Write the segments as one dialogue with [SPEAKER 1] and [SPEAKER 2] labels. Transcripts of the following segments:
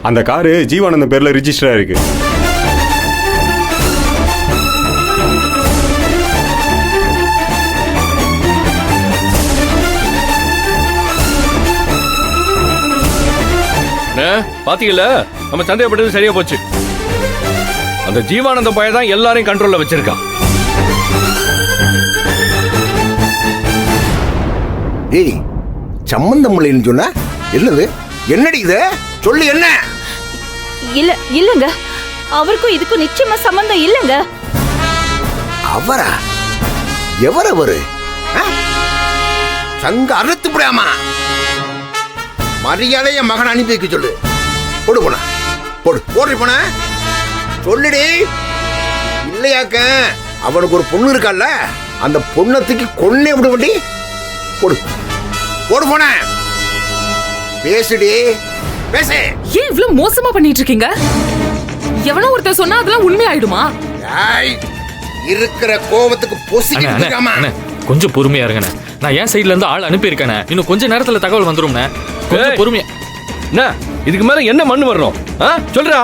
[SPEAKER 1] அந்த காரு ஜீவானந்தம் பேர்ல ரிஜிஸ்டர் இருக்கு.
[SPEAKER 2] பாத்தீங்கல்ல, நம்ம சந்தேகப்பட்டது சரியா போச்சு. அந்த ஜீவானந்த பையன் தான் எல்லாரையும் கண்ட்ரோல்ல வச்சிருக்கான்.
[SPEAKER 3] ஏய், சம்பந்தம் இல்லைன்னு சொன்ன என்னது? என்னடி இது? சொல்லு என்ன?
[SPEAKER 4] இல்லங்க, அவருக்கும் இதுக்கும் நிச்சயமா சம்பந்தம் இல்லங்க.
[SPEAKER 3] அவரா? எவர் அவரு? சங்க அறுத்து விடாமா? மரியாதைய மகன் அனுப்பி வைக்க சொல்லு. போடு போன, போடு போடு போன, சொல்லுடி. இல்லையாக்க அவனுக்கு ஒரு பொண்ணு இருக்கால, அந்த பொண்ணத்துக்கு கொன்னே விட வேண்டி. போடு போடு போன, பேசுடி பேசு.
[SPEAKER 5] ஏன் இவ்வளவு மோசமா பண்ணிட்டு இருக்கீங்க? எவனோ ஒருத்தர் சொன்னா அதெல்லாம் உண்மை ஆயிடுமா?
[SPEAKER 3] இருக்கிற கோபத்துக்கு பொசிக்காம
[SPEAKER 6] கொஞ்சம் பொறுமையா இருங்கண்ணே. நான் என் சைடுல இருந்து ஆள் அனுப்பி இருக்கேன். இன்னும் கொஞ்ச நேரத்துல தகவல் வந்துரும்ண்ணே. கொஞ்சம் பொறுமையா.
[SPEAKER 2] என்ன இதுக்கு மேல என்ன மண்ணு வரணும்? சொல்றா.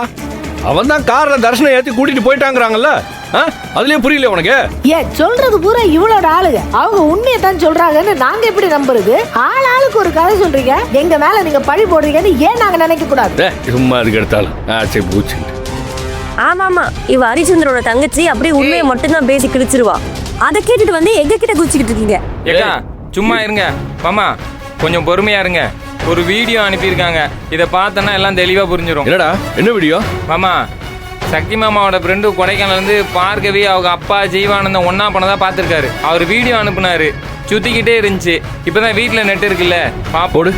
[SPEAKER 2] அவன் தான் கார்ல தர்ஷனம் ஏத்தி கூட்டிட்டு போயிட்டாங்கறாங்கல்ல. அதுலயே புரியல உனக்கு?
[SPEAKER 7] ஏன் சொல்றது பூரா இவளோட ஆளுங்க. அவங்க உண்மையை தான் சொல்றாங்கன்னு நாங்க எப்படி நம்புறது? ஆளுக்கு ஒரு கதை சொல்றீங்க, எங்க மேல நீங்க பழி போடுறீங்கன்னு ஏன் நாங்க நினைக்க கூடாது?
[SPEAKER 2] சும்மா அதுக்கு எடுத்தாலும் சரி பூச்சி.
[SPEAKER 8] ஆமாமா, இவ ஹரிச்சந்திரோட தங்கச்சி அப்படியே உண்மையை மட்டும்தான் பேசி கிழிச்சிருவா. அதை கேட்டுட்டு வந்து எங்க கிட்ட குச்சிக்கிட்டு இருக்கீங்க.
[SPEAKER 9] ஏக்கா சும்மா இருங்க மாமா, கொஞ்சம் பொறுமையா இருங்க. ஒரு வீடியோ அனுப்பியிருக்காங்க, இதை பார்த்தோன்னா எல்லாம் தெளிவா புரிஞ்சிடும்.
[SPEAKER 2] என்னடா என்ன வீடியோ?
[SPEAKER 9] மாமா, சக்தி மாமாவோட ஃப்ரெண்டு கொடைக்கானல் இருந்து பார்கவி அவங்க அப்பா ஜீவானந்தம் ஒன்னா பண்ணதா பார்த்துருக்காரு. அவர் வீடியோ அனுப்புனாரு, சுத்திக்கிட்டே இருந்துச்சு. இப்பதான் வீட்டுல நெட் இருக்குல்ல, பாப்போடு.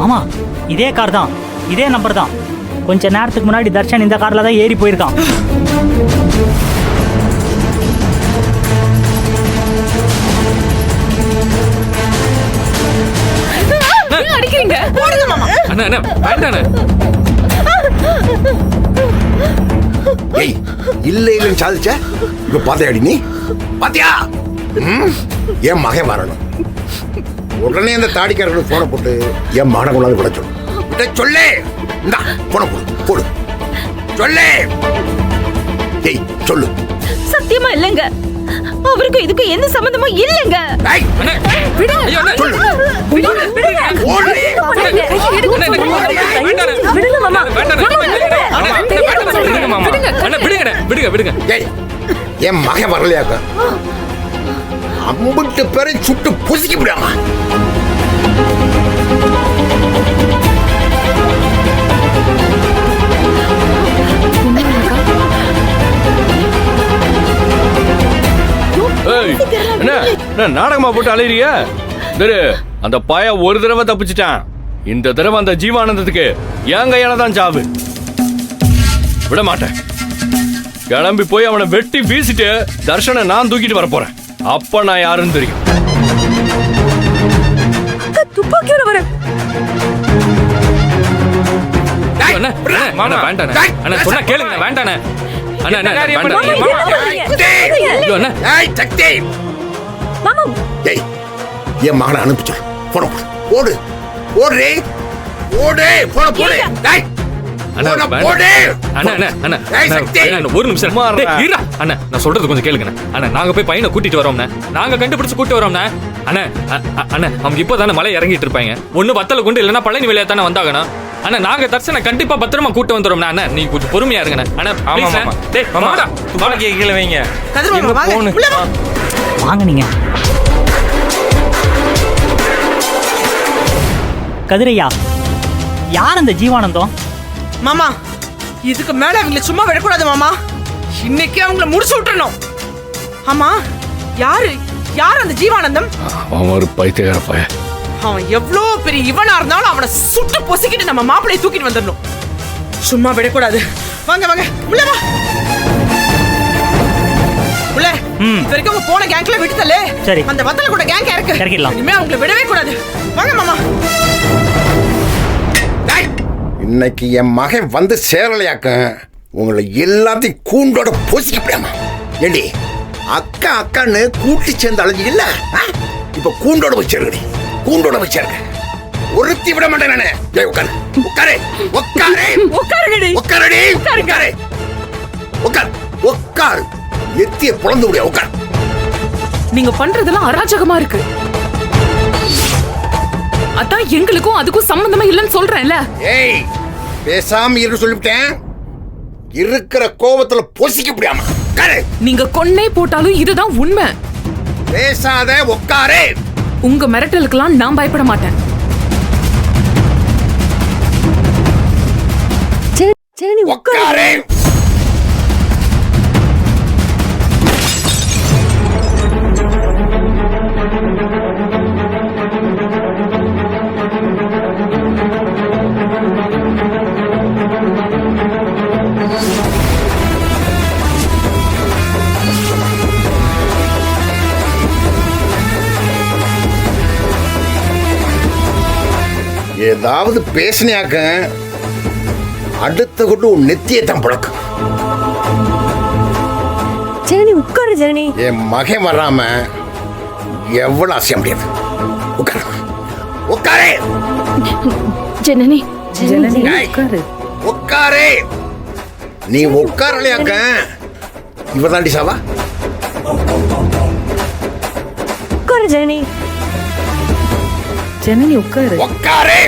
[SPEAKER 10] மாமா, இதே கார் தான், இதே நம்பர் தான். கொஞ்ச நேரத்துக்கு முன்னாடி தர்ஷன் இந்த கார்ல தான் ஏறி போயிருக்கான்.
[SPEAKER 5] அடிக்கிறீங்க?
[SPEAKER 6] அண்ணா அண்ணா வேண்டாண்ணே.
[SPEAKER 3] ஏய், இல்ல இல்லன்னு சாதிச்ச. இப்ப பாத்தியாடி நீ? பாத்தியா? என் மகன் வரணும். உடனே அந்த தாடிக்காரர்களுக்கு போன போட்டு என் மகனை கொண்டாந்து விட சொல்லு. விட சொல்லு. இந்தா போன போடு போடு. சொல்லு. ஏய் சொல்லு.
[SPEAKER 4] சத்தியமா இல்லங்க, அவருக்கும் இதுக்கும் எந்த சம்பந்தமும் இல்லங்க.
[SPEAKER 3] என் மகன் வரலையாக்க அம்பிட்டு பேரை சுட்டு புசிக்க முடியாம.
[SPEAKER 2] என்ன நாடகமா போட்டு அலையிறிய? அந்த பய ஒரு தடவை தப்பிச்சிட்டான். இந்த தடவை அந்த ஜீவானந்தத்துக்கு என் கையால தான் சாவு. விட மாட்டேன். கிளம்பி போய் அவனை வெட்டி வீசிட்டு தர்ஷனை நான் தூக்கிட்டு வர போறேன். அப்ப நான் யாருன்னு தெரியும்.
[SPEAKER 8] துப்பாக்கியோட வர
[SPEAKER 6] சொன்னா கேளுங்க. வேண்டானே
[SPEAKER 3] என் மகனை அனுப்பிச்சு போன போடு போடு போடு போன போடு.
[SPEAKER 6] ஒரு நிமிஷம் அண்ணா, நான் சொல்றது கொஞ்சம் கேளுங்க அண்ணா. நாங்க போய் பையனை கூட்டிட்டு வரோம்ண்ணே. நாங்க கண்டுபிடிச்சு கூட்டிட்டு வரோம்ண்ணே. அண்ணா அண்ணா, அவங்க இப்பதானே மலை இறங்கிட்டு இருப்பாங்க. ஒண்ணு வத்தல கொண்டு இல்லைன்னா பழனி வேலையா தானே வந்தாங்கண்ணா. அண்ணா நாங்க தர்ஷனை கண்டிப்பா பத்திரமா கூட்டு வந்துடுறோம்ண்ணா. அண்ணா நீ கொஞ்சம் பொறுமையா இருங்கண்ணா.
[SPEAKER 9] அண்ணா கீழே வைங்க.
[SPEAKER 10] வாங்க நீங்க. கதிரையா, யார் அந்த ஜீவானந்தம்?
[SPEAKER 5] மாமா, இதுக்கு மேல அவங்களை சும்மா விடக்கூடாது மாமா. இன்னைக்கு அவங்கள முடிச்சு விட்டுறணும். ஆமா, யாரு அந்த ஜீவானந்தம்?
[SPEAKER 2] அவன் ஒரு பைத்தியக்கார பையன்.
[SPEAKER 5] அவன் எவ்வளவு பெரிய இவனா இருந்தாலும் அவனை சுட்டு பொசுக்கிட்டு நம்ம மாப்பிள்ளையை தூக்கிட்டு வந்துடணும். சும்மா விடக்கூடாது. வாங்க வாங்க உள்ள வா. உள்ள
[SPEAKER 10] ம்.
[SPEAKER 5] இது வரைக்கும் உங்க போன கேங்க்ல விட்டுதலே.
[SPEAKER 10] சரி.
[SPEAKER 5] அந்த வத்தல கூட கேங் இருக்கு.
[SPEAKER 10] இறக்கிடலாம்.
[SPEAKER 5] இனிமே அவங்களை விடவே கூடாது. வாங்க மாமா.
[SPEAKER 3] டேய், இன்னைக்கு என் மகன் வந்து சேரலையாக்க உங்களை எல்லாத்தையும் கூண்டோட பொசிக்க முடியாமா? ஏண்டி அக்கா அக்கான்னு கூட்டி சேர்ந்து அழைஞ்சிக்கல, இப்ப கூண்டோட வச்சிருக்கடி, கூண்டோட வச்சிருக்க. ஒருத்தி விட மாட்டேன் நானு. ஏய், உட்காரு உட்காரு உட்காரு
[SPEAKER 5] உட்காருங்கடி.
[SPEAKER 3] உட்காருடி உட்காரு உட்காரு உட்காரு. எத்திய புலந்து முடியா உட்காரு.
[SPEAKER 5] நீங்க பண்றதெல்லாம் அராஜகமா இருக்கு. அதான் எங்களுக்கும் அதுக்கும் சம்பந்தமே இல்லைன்னு சொல்றேன்ல.
[SPEAKER 3] ஏய், பேசாம இரு சொல்லிவிட்டேன். இருக்கிற கோபத்துல பொசிக்க முடியாம உட்காரு.
[SPEAKER 5] நீங்க கொன்னே போட்டாலும் இதுதான் உண்மை.
[SPEAKER 3] பேசாத உட்காரு.
[SPEAKER 5] உங்க மிரட்டலுக்கெல்லாம் நான் பயப்பட மாட்டேன்.
[SPEAKER 8] சரி நீ
[SPEAKER 3] உட்காரு. ஏதாவது பேசினியாக்க அடுத்த கொண்டு உன் நெத்தியை தான் பழக்கம்.
[SPEAKER 8] ஜனனி உட்காரு ஜனனி.
[SPEAKER 3] என் மகன் வராம எவ்வளவு அசைய முடியாது. உட்காரு உட்காரு.
[SPEAKER 4] ஜனனி
[SPEAKER 3] ஏய், உட்காரு. நீ உட்காரலையாக்க இவதாண்டி சாவா.
[SPEAKER 8] உட்காரு ஜனனி.
[SPEAKER 5] ஜனனி உட்காரு.
[SPEAKER 3] உட்காரு.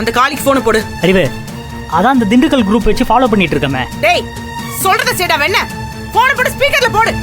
[SPEAKER 5] அந்த காலிக்கு போன் போடு.
[SPEAKER 10] அறிவு, அதான் அந்த திண்டுக்கல் குரூப் வச்சு ஃபாலோ பண்ணிட்டு இருக்கமே.
[SPEAKER 5] டேய், சொல்றத சேடா வேணா போன் போடு, ஸ்பீக்கர்ல போடு.